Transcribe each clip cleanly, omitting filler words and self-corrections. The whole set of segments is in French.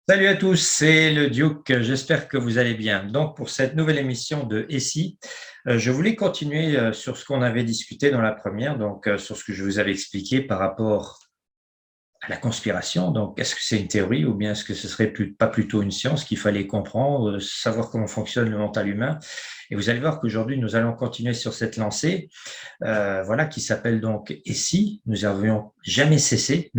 Salut à tous, c'est le Duke, j'espère que vous allez bien. Donc pour cette nouvelle émission de ESSI, je voulais continuer sur ce qu'on avait discuté dans la première, donc sur ce que je vous avais expliqué par rapport à la conspiration. Donc est-ce que c'est une théorie ou bien est-ce que ce serait pas plutôt une science qu'il fallait comprendre, savoir comment fonctionne le mental humain? Et vous allez voir qu'aujourd'hui nous allons continuer sur cette lancée voilà, qui s'appelle donc « Et si nous n'avions jamais cessé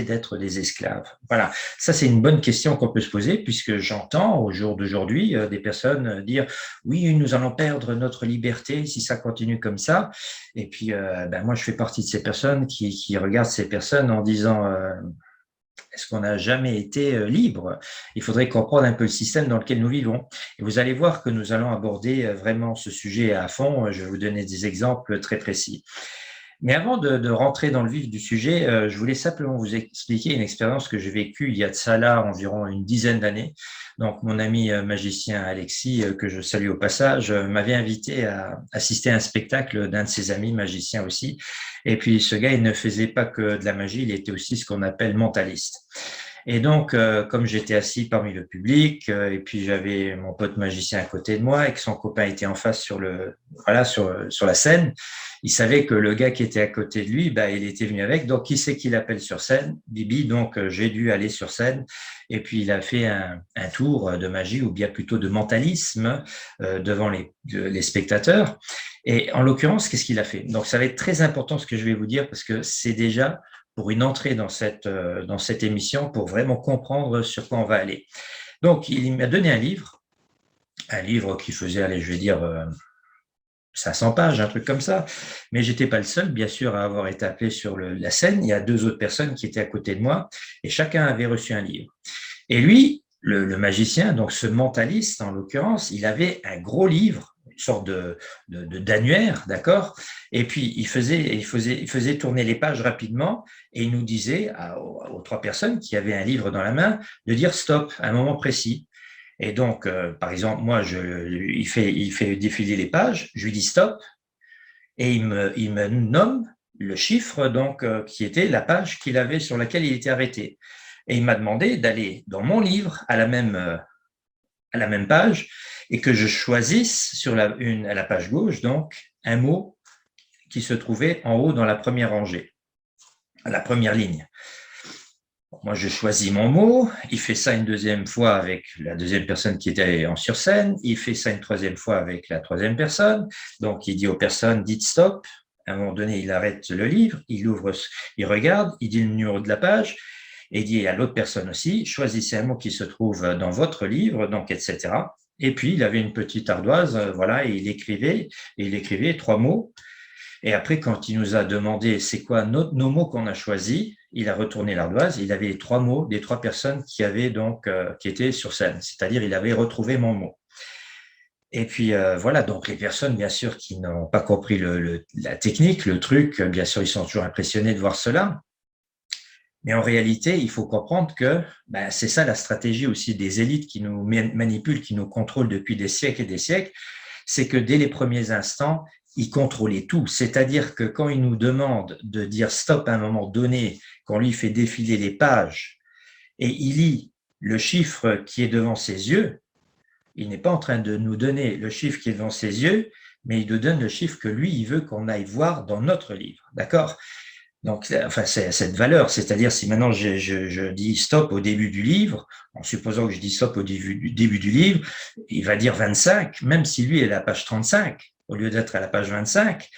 d'être des esclaves ?» Voilà, ça c'est une bonne question qu'on peut se poser puisque j'entends au jour d'aujourd'hui des personnes dire « Oui, nous allons perdre notre liberté si ça continue comme ça. » Et puis, moi, je fais partie de ces personnes qui regardent ces personnes en disant est-ce qu'on n'a jamais été libre? Il faudrait comprendre un peu le système dans lequel nous vivons. Et vous allez voir que nous allons aborder vraiment ce sujet à fond. Je vais vous donner des exemples très précis. Mais avant de rentrer dans le vif du sujet, je voulais simplement vous expliquer une expérience que j'ai vécue il y a de ça là environ une dizaine d'années. Donc, mon ami magicien Alexis, que je salue au passage, m'avait invité à assister à un spectacle d'un de ses amis magiciens aussi. Et puis, ce gars, il ne faisait pas que de la magie, il était aussi ce qu'on appelle mentaliste. Et donc, comme j'étais assis parmi le public, et puis j'avais mon pote magicien à côté de moi, et que son copain était en face sur la scène, il savait que le gars qui était à côté de lui, il était venu avec. Donc, qui c'est qui l'appelle sur scène? Bibi. Donc, j'ai dû aller sur scène. Et puis, il a fait un tour de magie, ou bien plutôt de mentalisme, devant les spectateurs. Et en l'occurrence, qu'est-ce qu'il a fait? Donc, ça va être très important ce que je vais vous dire, parce que c'est déjà pour une entrée dans cette émission, pour vraiment comprendre sur quoi on va aller. Donc, il m'a donné un livre qui faisait, allez, je vais dire, 500 pages, un truc comme ça. Mais j'étais pas le seul, bien sûr, à avoir été appelé sur la scène. Il y a deux autres personnes qui étaient à côté de moi et chacun avait reçu un livre. Et lui, le magicien, donc ce mentaliste en l'occurrence, il avait un gros livre, une sorte d'annuaire, d'accord? Et puis il faisait tourner les pages rapidement et il nous disait aux trois personnes qui avaient un livre dans la main de dire stop à un moment précis. Et donc, par exemple, moi, il fait défiler les pages, je lui dis stop, et il me nomme le chiffre donc qui était la page qu'il avait sur laquelle il était arrêté. Et il m'a demandé d'aller dans mon livre à la même page et que je choisisse à la page gauche donc un mot qui se trouvait en haut dans la première rangée, à la première ligne. Moi, je choisis mon mot. Il fait ça une deuxième fois avec la deuxième personne qui était en sur scène. Il fait ça une troisième fois avec la troisième personne. Donc, il dit aux personnes, dites stop. À un moment donné, il arrête le livre, il ouvre, il regarde, il dit le numéro de la page et il dit à l'autre personne aussi, choisissez un mot qui se trouve dans votre livre, donc etc. Et puis, il avait une petite ardoise, voilà, et il écrivait trois mots. Et après, quand il nous a demandé c'est quoi nos mots qu'on a choisis, il a retourné l'ardoise. Il avait les trois mots des trois personnes qui avaient donc qui étaient sur scène, c'est-à-dire il avait retrouvé mon mot. Et puis voilà, donc les personnes bien sûr qui n'ont pas compris la technique, le truc, bien sûr ils sont toujours impressionnés de voir cela. Mais en réalité, il faut comprendre que c'est ça la stratégie aussi des élites qui nous manipulent, qui nous contrôlent depuis des siècles et des siècles, c'est que dès les premiers instants, ils contrôlaient tout. C'est-à-dire que quand ils nous demandent de dire stop à un moment donné, qu'on lui fait défiler les pages et il lit le chiffre qui est devant ses yeux, il n'est pas en train de nous donner le chiffre qui est devant ses yeux, mais il nous donne le chiffre que lui, il veut qu'on aille voir dans notre livre. D'accord? Donc, enfin, c'est cette valeur, c'est-à-dire si maintenant je dis stop au début du livre, en supposant que je dis stop au début du livre, il va dire 25, même si lui est à la page 35, au lieu d'être à la page 25,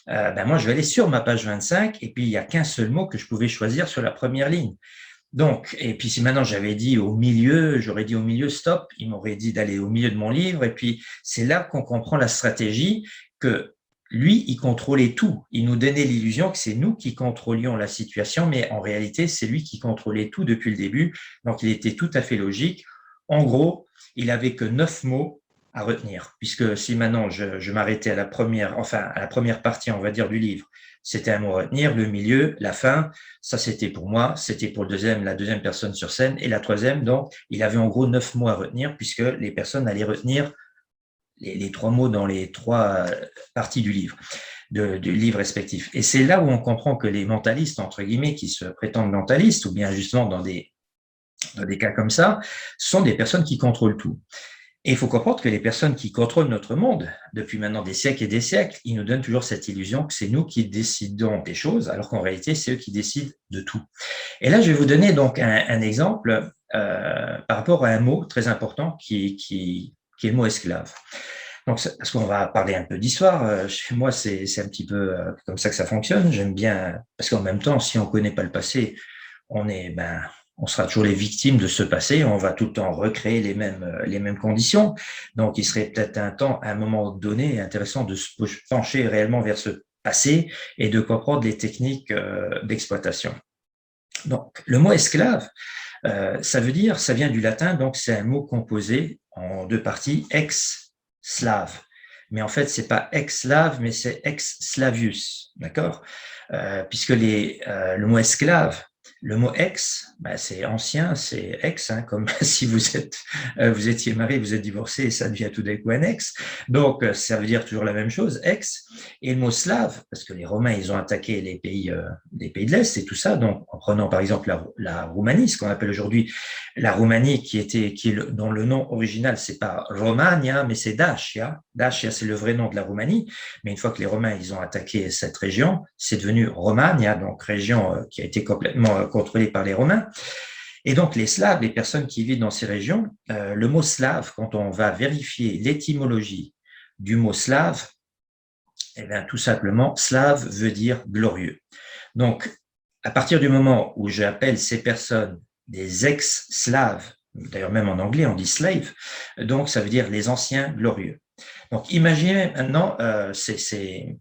moi je vais aller sur ma page 25 et puis il n'y a qu'un seul mot que je pouvais choisir sur la première ligne. Donc, et puis si maintenant j'avais dit au milieu, j'aurais dit au milieu stop, il m'aurait dit d'aller au milieu de mon livre, et puis c'est là qu'on comprend la stratégie que lui, il contrôlait tout. Il nous donnait l'illusion que c'est nous qui contrôlions la situation, mais en réalité, c'est lui qui contrôlait tout depuis le début. Donc, il était tout à fait logique. En gros, il avait que 9 mots à retenir, puisque si maintenant je m'arrêtais à la première partie, on va dire, du livre, c'était un mot à retenir, le milieu, la fin, ça c'était pour moi, c'était pour la deuxième personne sur scène, et la troisième, donc, il avait en gros 9 mots à retenir, puisque les personnes allaient retenir les trois mots dans les trois parties du livre, du livre respectif. Et c'est là où on comprend que les mentalistes, entre guillemets, qui se prétendent mentalistes, ou bien justement dans des dans des cas comme ça, ce sont des personnes qui contrôlent tout. Et il faut comprendre que les personnes qui contrôlent notre monde, depuis maintenant des siècles et des siècles, ils nous donnent toujours cette illusion que c'est nous qui décidons des choses, alors qu'en réalité, c'est eux qui décident de tout. Et là, je vais vous donner donc un exemple par rapport à un mot très important qui est le mot esclave. Donc, parce qu'on va parler un peu d'histoire. Chez moi, c'est un petit peu comme ça que ça fonctionne. J'aime bien, parce qu'en même temps, si on ne connaît pas le passé, on sera toujours les victimes de ce passé. On va tout le temps recréer les mêmes conditions. Donc, il serait peut-être à un moment donné, intéressant de se pencher réellement vers ce passé et de comprendre les techniques d'exploitation. Donc, le mot esclave, ça vient du latin, donc c'est un mot composé en deux parties, ex-slave. Mais en fait, c'est pas ex-slave, mais c'est ex-slavius, d'accord? Puisque le mot esclave, le mot ex, c'est ancien, c'est ex, hein, comme si vous étiez marié, vous êtes divorcé, et ça devient tout d'un coup un ex. Donc, ça veut dire toujours la même chose, ex. Et le mot slave, parce que les Romains, ils ont attaqué les pays de l'Est et tout ça. Donc, en prenant par exemple la Roumanie, ce qu'on appelle aujourd'hui la Roumanie, dont le nom original, c'est pas Romagna, mais c'est Dacia. Dacia, c'est le vrai nom de la Roumanie. Mais une fois que les Romains, ils ont attaqué cette région, c'est devenu Romagna, donc région qui a été complètement contrôlée par les Romains. Et donc, les Slaves, les personnes qui vivent dans ces régions, le mot slave, quand on va vérifier l'étymologie du mot slave, eh bien, tout simplement, slave veut dire glorieux. Donc, à partir du moment où j'appelle ces personnes des ex-slaves, d'ailleurs même en anglais on dit slave, donc ça veut dire les anciens glorieux. Donc, imaginez maintenant ces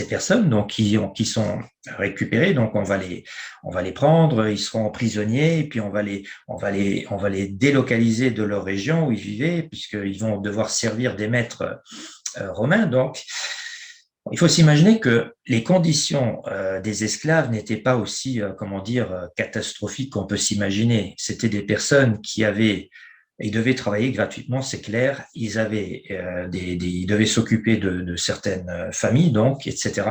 personnes donc qui sont récupérées, donc on va les prendre, ils seront prisonniers et puis on va les délocaliser de leur région où ils vivaient puisqu'ils vont devoir servir des maîtres romains. Donc il faut s'imaginer que les conditions des esclaves n'étaient pas aussi catastrophiques qu'on peut s'imaginer. C'était des personnes ils devaient travailler gratuitement, c'est clair. Ils devaient s'occuper de certaines familles, donc, etc.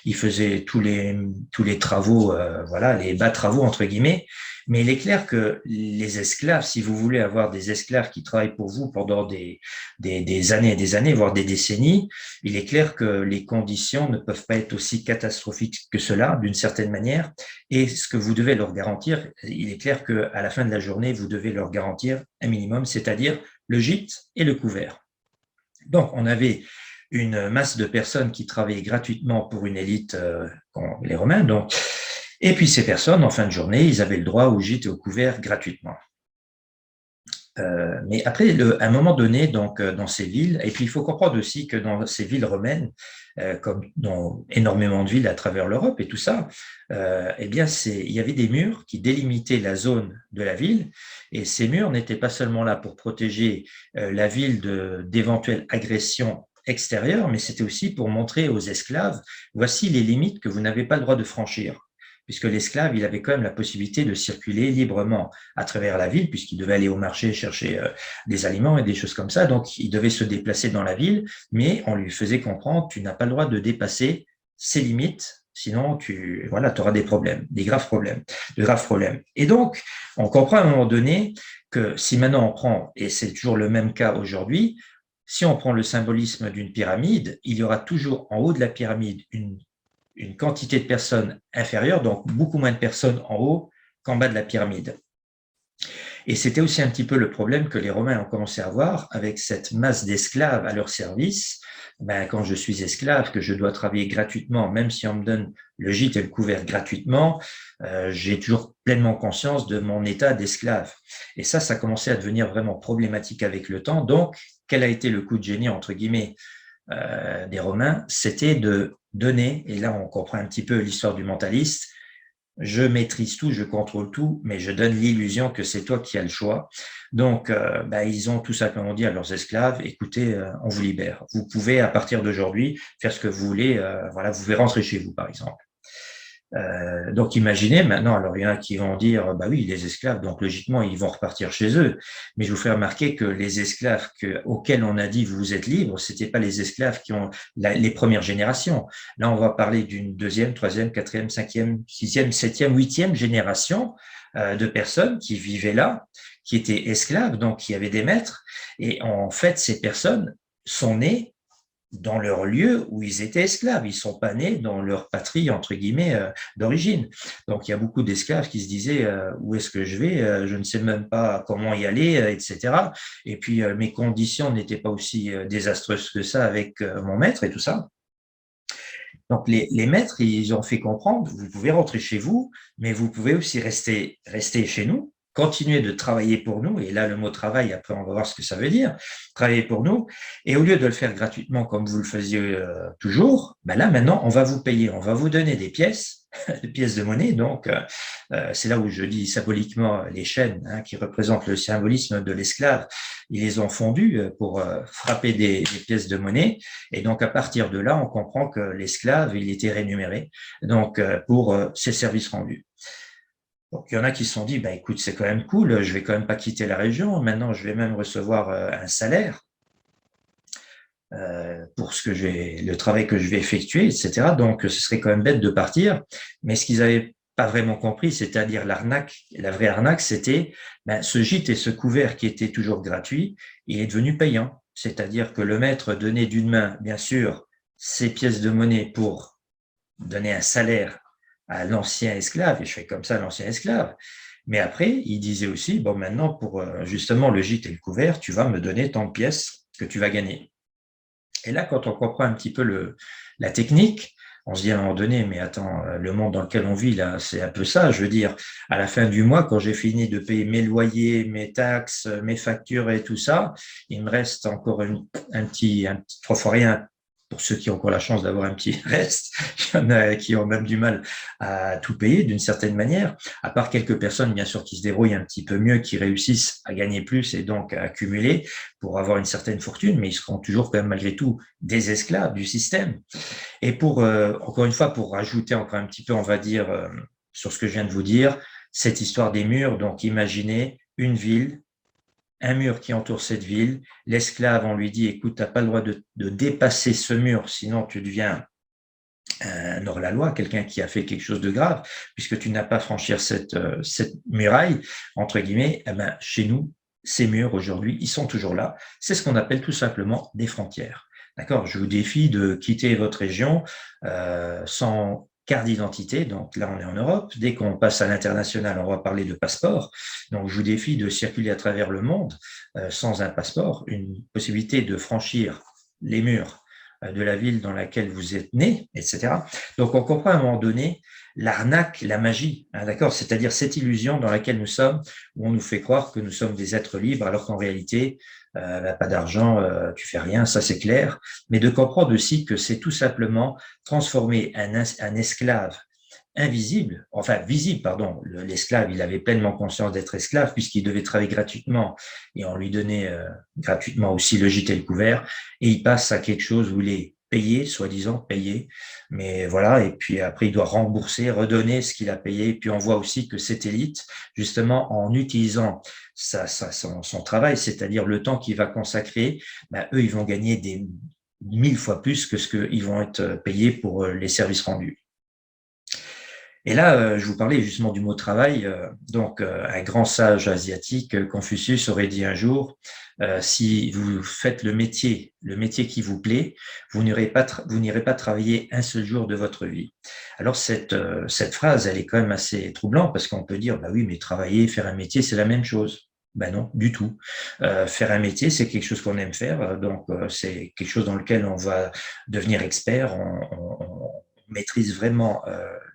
Ils faisaient tous les travaux, les bas travaux entre guillemets. Mais il est clair que les esclaves, si vous voulez avoir des esclaves qui travaillent pour vous pendant des années et des années, voire des décennies, il est clair que les conditions ne peuvent pas être aussi catastrophiques que cela, d'une certaine manière. Et ce que vous devez leur garantir, il est clair qu'à la fin de la journée, vous devez leur garantir un minimum, c'est-à-dire le gîte et le couvert. Donc, on avait une masse de personnes qui travaillaient gratuitement pour une élite, les Romains, donc. Et puis ces personnes, en fin de journée, ils avaient le droit au gîte et au couvert gratuitement. Mais après, à un moment donné, donc dans ces villes, et puis il faut comprendre aussi que dans ces villes romaines, comme dans énormément de villes à travers l'Europe et tout ça, il y avait des murs qui délimitaient la zone de la ville, et ces murs n'étaient pas seulement là pour protéger la ville d'éventuelles agressions extérieures, mais c'était aussi pour montrer aux esclaves, voici les limites que vous n'avez pas le droit de franchir. Puisque l'esclave, il avait quand même la possibilité de circuler librement à travers la ville, puisqu'il devait aller au marché chercher des aliments et des choses comme ça. Donc, il devait se déplacer dans la ville, mais on lui faisait comprendre, tu n'as pas le droit de dépasser ces limites, sinon tu auras des problèmes, de graves problèmes. Et donc, on comprend à un moment donné que si maintenant on prend, et c'est toujours le même cas aujourd'hui, si on prend le symbolisme d'une pyramide, il y aura toujours en haut de la pyramide une quantité de personnes inférieure, donc beaucoup moins de personnes en haut qu'en bas de la pyramide. Et c'était aussi un petit peu le problème que les Romains ont commencé à avoir avec cette masse d'esclaves à leur service. Quand je suis esclave, que je dois travailler gratuitement, même si on me donne le gîte et le couvert gratuitement, j'ai toujours pleinement conscience de mon état d'esclave. Et ça a commencé à devenir vraiment problématique avec le temps. Donc, quel a été le coup de génie, entre guillemets, des Romains? C'était de donner, et là on comprend un petit peu l'histoire du mentaliste, je maîtrise tout, je contrôle tout, mais je donne l'illusion que c'est toi qui as le choix. Donc, ils ont tout simplement dit à leurs esclaves, écoutez, on vous libère. Vous pouvez, à partir d'aujourd'hui, faire ce que vous voulez, vous pouvez rentrer chez vous, par exemple. Donc imaginez maintenant, alors il y en a qui vont dire, bah oui, les esclaves, donc logiquement, ils vont repartir chez eux. Mais je vous fais remarquer que les esclaves auxquels on a dit vous êtes libres, c'était pas les esclaves qui ont les premières générations. Là, on va parler d'une deuxième, troisième, quatrième, cinquième, sixième, septième, huitième génération de personnes qui vivaient là, qui étaient esclaves, donc qui avaient des maîtres. Et en fait, ces personnes sont nées dans leur lieu où ils étaient esclaves. Ils sont pas nés dans leur patrie, entre guillemets, d'origine. Donc, il y a beaucoup d'esclaves qui se disaient où est-ce que je vais? Je ne sais même pas comment y aller, etc. Et puis, mes conditions n'étaient pas aussi désastreuses que ça avec mon maître et tout ça. Donc, les maîtres, ils ont fait comprendre, vous pouvez rentrer chez vous, mais vous pouvez aussi rester chez nous, continuer de travailler pour nous. Et là, le mot travail, après, on va voir ce que ça veut dire, travailler pour nous. Et au lieu de le faire gratuitement comme vous le faisiez toujours, ben là, maintenant, on va vous payer, on va vous donner des pièces, des pièces de monnaie. Donc, c'est là où je dis symboliquement les chaînes qui représentent le symbolisme de l'esclave. Ils les ont fondues pour frapper des pièces de monnaie. Et donc, à partir de là, on comprend que l'esclave, il était rémunéré donc pour ses services rendus. Donc, il y en a qui se sont dit, bah, écoute, c'est quand même cool, je vais quand même pas quitter la région. Maintenant, je vais même recevoir un salaire pour le travail que je vais effectuer, etc. Donc, ce serait quand même bête de partir. Mais ce qu'ils avaient pas vraiment compris, c'est-à-dire l'arnaque, la vraie arnaque, c'était ce gîte et ce couvert qui était toujours gratuit, il est devenu payant. C'est-à-dire que le maître donnait d'une main, bien sûr, ses pièces de monnaie pour donner un salaire à l'ancien esclave, et je fais comme ça l'ancien esclave. Mais après, il disait aussi, bon, maintenant, pour justement le gîte et le couvert, tu vas me donner tant de pièces que tu vas gagner. Et là, quand on comprend un petit peu la technique, on se dit à un moment donné, mais attends, le monde dans lequel on vit, là, c'est un peu ça. Je veux dire, à la fin du mois, quand j'ai fini de payer mes loyers, mes taxes, mes factures et tout ça, il me reste encore un petit, trois fois rien. Pour ceux qui ont encore la chance d'avoir un petit reste, il y en a qui ont même du mal à tout payer d'une certaine manière, à part quelques personnes, bien sûr, qui se débrouillent un petit peu mieux, qui réussissent à gagner plus et donc à accumuler pour avoir une certaine fortune, mais ils seront toujours quand même malgré tout des esclaves du système. Et pour, encore une fois, pour rajouter encore un petit peu, on va dire, sur ce que je viens de vous dire, cette histoire des murs, donc imaginez une ville, un mur qui entoure cette ville, l'esclave, on lui dit, écoute, tu n'as pas le droit de dépasser ce mur, sinon tu deviens un hors-la-loi, quelqu'un qui a fait quelque chose de grave, puisque tu n'as pas franchi cette muraille, entre guillemets, eh ben, chez nous, ces murs aujourd'hui, ils sont toujours là. C'est ce qu'on appelle tout simplement des frontières. D'accord? Je vous défie de quitter votre région sans carte d'identité. Donc là, on est en Europe. Dès qu'on passe à l'international, on va parler de passeport. Donc je vous défie de circuler à travers le monde sans un passeport, une possibilité de franchir les murs de la ville dans laquelle vous êtes né, etc. Donc, on comprend à un moment donné l'arnaque, la magie, d'accord? C'est-à-dire cette illusion dans laquelle nous sommes, où on nous fait croire que nous sommes des êtres libres, alors qu'en réalité, pas d'argent, tu fais rien, ça c'est clair. Mais de comprendre aussi que c'est tout simplement transformer un esclave invisible, enfin visible, pardon. L'esclave, il avait pleinement conscience d'être esclave puisqu'il devait travailler gratuitement et on lui donnait gratuitement aussi le gîte et le couvert et il passe à quelque chose où il est payé, soi-disant payé, mais voilà, et puis après il doit rembourser, redonner ce qu'il a payé, et puis on voit aussi que cette élite, justement en utilisant son travail, c'est-à-dire le temps qu'il va consacrer, ben, eux ils vont gagner des 1000 fois plus que ce qu'ils vont être payés pour les services rendus. Et là, je vous parlais justement du mot travail. Donc, un grand sage asiatique, Confucius, aurait dit un jour, si vous faites le métier qui vous plaît, vous n'irez pas travailler un seul jour de votre vie. Alors, cette phrase, elle est quand même assez troublante parce qu'on peut dire, bah oui, mais travailler, faire un métier, c'est la même chose. Ben non, du tout. Faire un métier, c'est quelque chose qu'on aime faire, donc c'est quelque chose dans lequel on va devenir expert, on maîtrise vraiment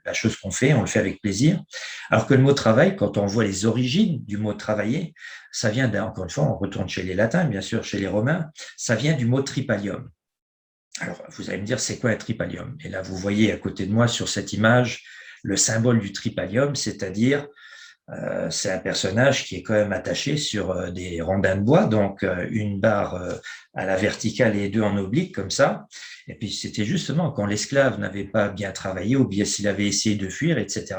la chose qu'on fait, on le fait avec plaisir. Alors que le mot travail, quand on voit les origines du mot travailler, ça vient encore une fois, on retourne chez les Latins, bien sûr, chez les Romains, ça vient du mot tripalium. Alors, vous allez me dire, c'est quoi un tripalium? Et là, vous voyez à côté de moi sur cette image le symbole du tripalium, c'est-à-dire c'est un personnage qui est quand même attaché sur des rondins de bois, donc une barre à la verticale et deux en oblique, comme ça. Et puis c'était justement quand l'esclave n'avait pas bien travaillé ou bien s'il avait essayé de fuir, etc.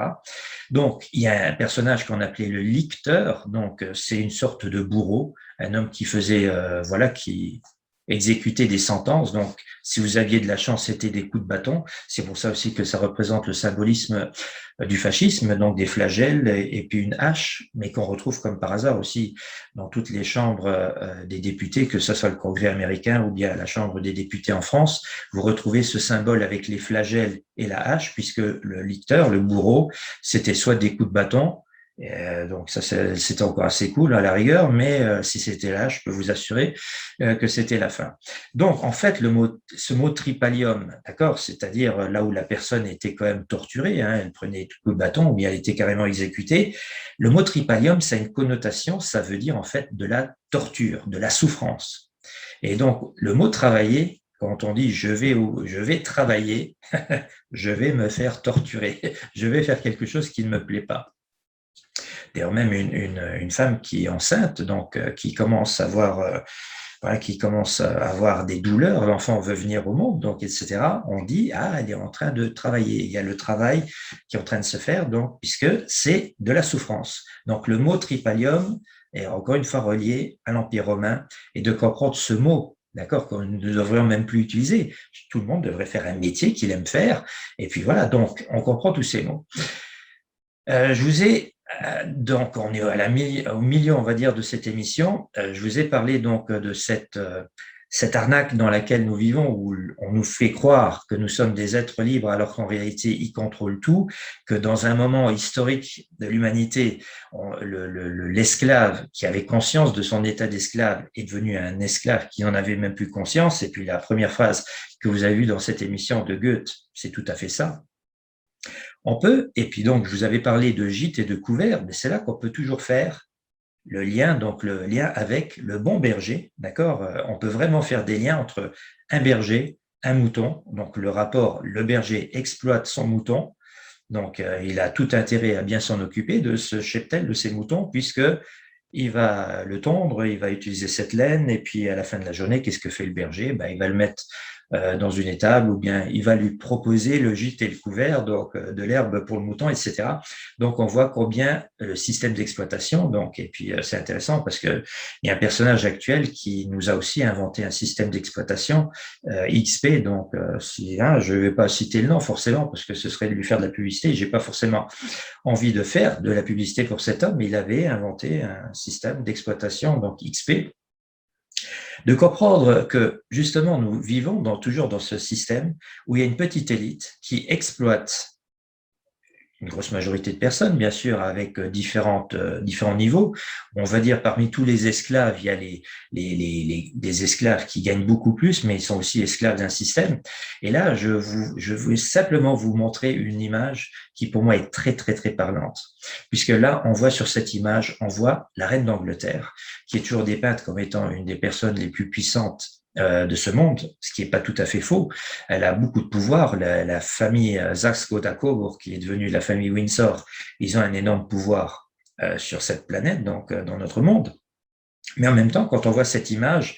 Donc il y a un personnage qu'on appelait le licteur, donc c'est une sorte de bourreau, un homme qui faisait, voilà, qui exécutait des sentences. Donc si vous aviez de la chance, c'était des coups de bâton. C'est pour ça aussi que ça représente le symbolisme du fascisme, donc des flagelles et puis une hache, mais qu'on retrouve comme par hasard aussi dans toutes les chambres des députés, que ce soit le Congrès américain ou bien la Chambre des députés en France. Vous retrouvez ce symbole avec les flagelles et la hache, puisque le licteur, le bourreau, c'était soit des coups de bâton, donc ça c'était encore assez cool à la rigueur, mais si c'était là, je peux vous assurer que c'était la fin. Donc en fait, ce mot tripalium, d'accord, c'est-à-dire là où la personne était quand même torturée, hein, elle prenait tout coup de bâton ou bien elle était carrément exécutée. Le mot tripalium, ça a une connotation, ça veut dire en fait de la torture, de la souffrance. Et donc le mot travailler, quand on dit je vais travailler, je vais me faire torturer, je vais faire quelque chose qui ne me plaît pas. D'ailleurs, même une femme qui est enceinte, donc qui commence à avoir, voilà, qui commence à avoir des douleurs, l'enfant veut venir au monde, donc etc. On dit elle est en train de travailler. Il y a le travail qui est en train de se faire, donc puisque c'est de la souffrance. Donc le mot tripalium est encore une fois relié à l'Empire romain et de comprendre ce mot. D'accord, qu'on ne devrions même plus utiliser. Tout le monde devrait faire un métier qu'il aime faire. Et puis voilà, donc on comprend tous ces mots. Je vous ai donc on est au milieu, on va dire, de cette émission. Je vous ai parlé donc de cette arnaque dans laquelle nous vivons, où on nous fait croire que nous sommes des êtres libres, alors qu'en réalité, ils contrôlent tout, que dans un moment historique de l'humanité, l'esclave qui avait conscience de son état d'esclave est devenu un esclave qui n'en avait même plus conscience. Et puis la première phrase que vous avez vue dans cette émission de Goethe, c'est tout à fait ça. On peut, et puis donc je vous avais parlé de gîte et de couvert, mais c'est là qu'on peut toujours faire le lien, donc le lien avec le bon berger, d'accord. On peut vraiment faire des liens entre un berger, un mouton, donc le rapport, le berger exploite son mouton, donc il a tout intérêt à bien s'en occuper de ce cheptel, de ses moutons, puisque il va le tondre, il va utiliser cette laine, et puis à la fin de la journée, qu'est-ce que fait le berger? Il va le mettre dans une étable, ou bien il va lui proposer le gîte et le couvert, donc de l'herbe pour le mouton, etc. Donc on voit combien le système d'exploitation, donc, et puis c'est intéressant parce que il y a un personnage actuel qui nous a aussi inventé un système d'exploitation, XP, donc je ne vais pas citer le nom forcément parce que ce serait de lui faire de la publicité, j'ai pas forcément envie de faire de la publicité pour cet homme, mais il avait inventé un système d'exploitation, donc XP, de comprendre que justement nous vivons toujours dans ce système où il y a une petite élite qui exploite une grosse majorité de personnes, bien sûr, avec différents niveaux. On va dire parmi tous les esclaves, il y a des esclaves qui gagnent beaucoup plus, mais ils sont aussi esclaves d'un système. Et là, je veux simplement vous montrer une image qui pour moi est très, très, très parlante. Puisque là, on voit sur cette image, on voit la reine d'Angleterre, qui est toujours dépeinte comme étant une des personnes les plus puissantes de ce monde, ce qui n'est pas tout à fait faux. Elle a beaucoup de pouvoir. La famille Saxe-Gotha-Coburg, qui est devenue la famille Windsor, ils ont un énorme pouvoir sur cette planète, donc dans notre monde. Mais en même temps, quand on voit cette image,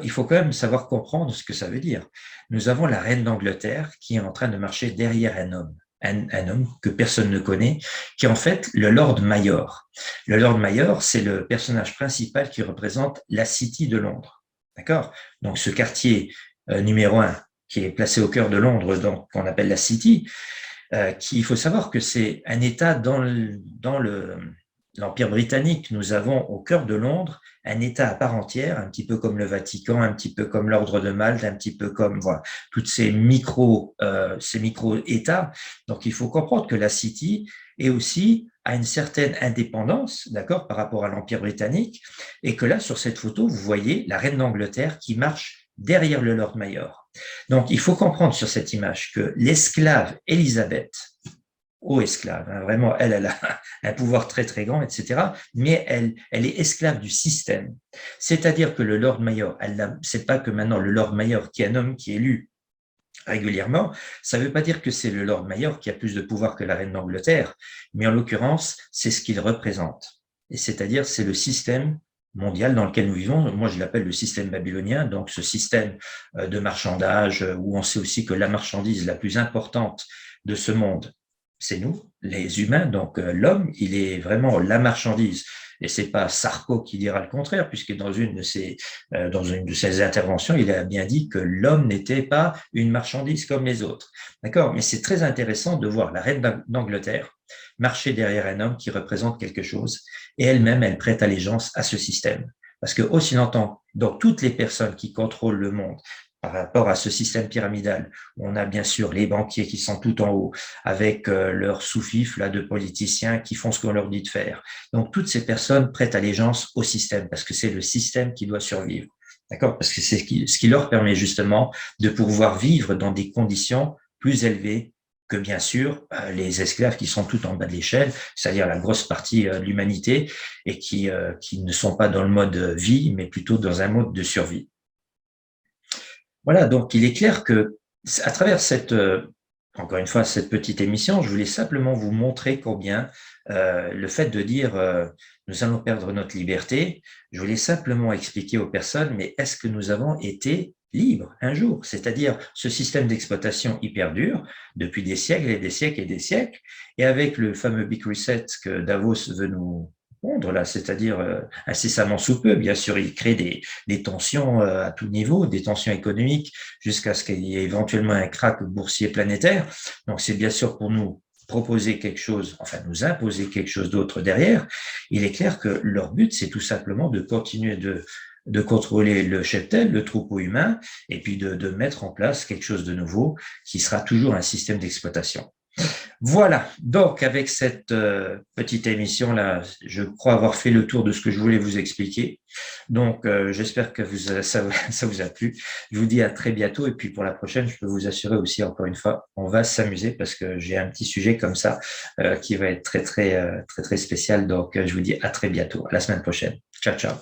il faut quand même savoir comprendre ce que ça veut dire. Nous avons la reine d'Angleterre qui est en train de marcher derrière un homme. Un homme que personne ne connaît, qui est en fait le Lord Mayor. Le Lord Mayor, c'est le personnage principal qui représente la City de Londres. D'accord? Donc, ce quartier numéro 1 qui est placé au cœur de Londres, donc qu'on appelle la City, il faut savoir que c'est un État dans l'Empire britannique. Nous avons au cœur de Londres un État à part entière, un petit peu comme le Vatican, un petit peu comme l'Ordre de Malte, un petit peu comme voilà, toutes ces micro-États. Donc, il faut comprendre que la City est aussi à une certaine indépendance, d'accord, par rapport à l'Empire britannique, et que là, sur cette photo, vous voyez la reine d'Angleterre qui marche derrière le Lord Mayor. Donc, il faut comprendre sur cette image que l'esclave Élisabeth, esclave, hein, vraiment, elle a un pouvoir très, très grand, etc., mais elle est esclave du système. C'est-à-dire que le Lord Mayor, c'est pas que maintenant le Lord Mayor, qui est un homme qui est élu régulièrement, ça ne veut pas dire que c'est le Lord Mayor qui a plus de pouvoir que la reine d'Angleterre, mais en l'occurrence, c'est ce qu'il représente. Et c'est-à-dire, c'est le système mondial dans lequel nous vivons. Moi, je l'appelle le système babylonien, donc ce système de marchandage où on sait aussi que la marchandise la plus importante de ce monde, c'est nous, les humains. Donc l'homme, il est vraiment la marchandise. Et c'est pas Sarko qui dira le contraire, puisque dans une de ses interventions, il a bien dit que l'homme n'était pas une marchandise comme les autres. D'accord? Mais c'est très intéressant de voir la reine d'Angleterre marcher derrière un homme qui représente quelque chose, et elle-même, elle prête allégeance à ce système. Parce que aussi longtemps, dans toutes les personnes qui contrôlent le monde, par rapport à ce système pyramidal, on a bien sûr les banquiers qui sont tout en haut, avec leurs sous-fifs là, de politiciens qui font ce qu'on leur dit de faire. Donc, toutes ces personnes prêtent allégeance au système, parce que c'est le système qui doit survivre. D'accord? Parce que c'est ce qui leur permet justement de pouvoir vivre dans des conditions plus élevées que bien sûr les esclaves qui sont tout en bas de l'échelle, c'est-à-dire la grosse partie de l'humanité et qui ne sont pas dans le mode vie, mais plutôt dans un mode de survie. Voilà, donc il est clair que à travers encore une fois, cette petite émission, je voulais simplement vous montrer combien le fait de dire nous allons perdre notre liberté, je voulais simplement expliquer aux personnes, mais est-ce que nous avons été libres un jour? C'est-à-dire ce système d'exploitation hyper dur depuis des siècles et des siècles et des siècles, et avec le fameux Big Reset que Davos veut nous pondre là, c'est-à-dire incessamment sous peu, bien sûr, il crée des tensions à tout niveau, des tensions économiques, jusqu'à ce qu'il y ait éventuellement un krach boursier planétaire. Donc, c'est bien sûr pour nous proposer quelque chose, enfin nous imposer quelque chose d'autre derrière. Il est clair que leur but, c'est tout simplement de continuer de contrôler le cheptel, le troupeau humain, et puis de mettre en place quelque chose de nouveau qui sera toujours un système d'exploitation. Voilà, donc avec cette petite émission-là, je crois avoir fait le tour de ce que je voulais vous expliquer. Donc, j'espère que ça vous a plu. Je vous dis à très bientôt. Et puis pour la prochaine, je peux vous assurer aussi, encore une fois, on va s'amuser parce que j'ai un petit sujet comme ça qui va être très, très, très, très spécial. Donc, je vous dis à très bientôt, à la semaine prochaine. Ciao, ciao.